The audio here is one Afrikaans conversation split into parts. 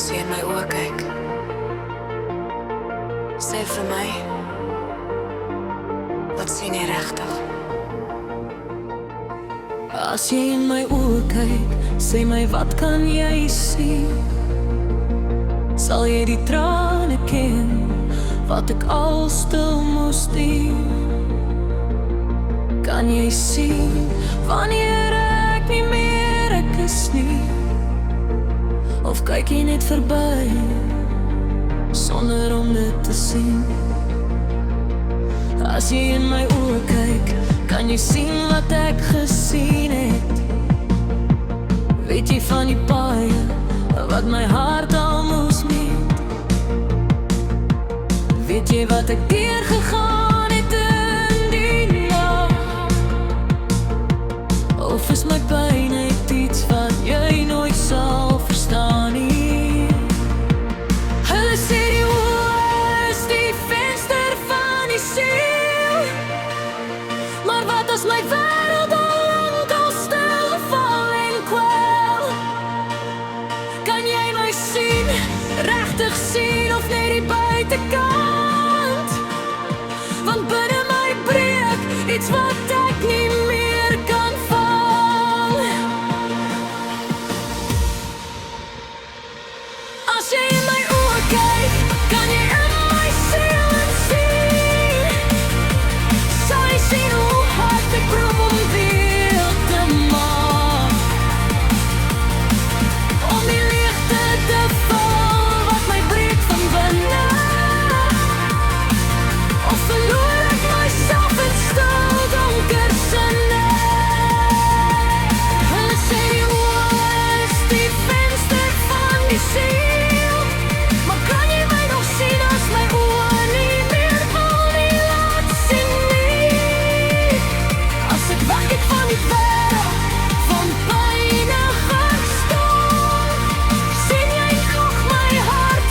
As jy in my oë kyk, sê vir my, wat sien jy regtig? As jy in my oë kyk, sê my wat kan jy sien? Sal jy die trane ken, wat ek al stil moes dien? Kan jy sien, wanneer ek nie meer ek is nie? Of kyk jy net verby, sonder om dit te sien? As jy in my oë kyk, kan jy sien wat ek gesien het? Weet jy van die paaie, wat my hart al moes meet? Weet jy wat ek deurgegaan het in die nag? Of is my pyn net iets wat jy nooit sal verstaan nie? Hulle sê die oë is die venster van die siel, maar wat as my wêreld al lang al stil val en kwel? Kan jy my sien, regtig sien, of net die buitekant? Want binne my breek iets wat ek nie meer kan vang. As jy in my oë kyk, kan jy in my siel sien? Sal jy sien hoe hard ek probeer om weer te maak, om die liefde te val wat my breek van binne? Of verloor ek myself in stil donker sinne? Hulle sê die oë is die venster van die siel, maar kan jy my nog sien as my oë nie meer wil nie laat sien nie? As ek wegkyk van die wêreld, van pyn en hartstocht, sien jy nog my hart?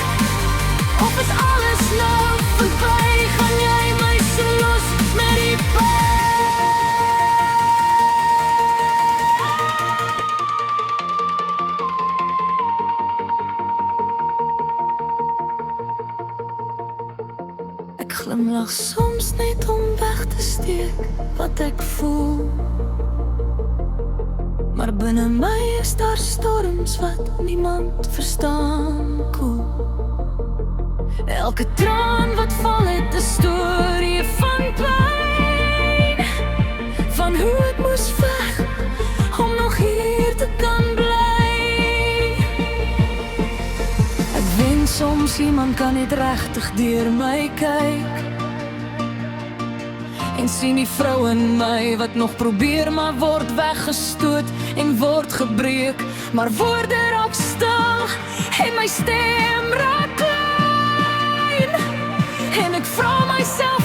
Of is alles nou verby? Gaan jy my so los met die pyn? Ek glimlag soms net om weg te steek wat ek voel, maar binne my is daar storms wat niemand verstaan koel. Elke traan wat val het 'n storie van pyn, van hoe ek moes veg om nog hier te kan bly. Ek wens soms iemand kan net regtig deur my kyk en sien die vrou in my wat nog probeer, maar word weggestoot en word gebreek. Maar woorde raak stil en my stem raak klein, en ek vra myself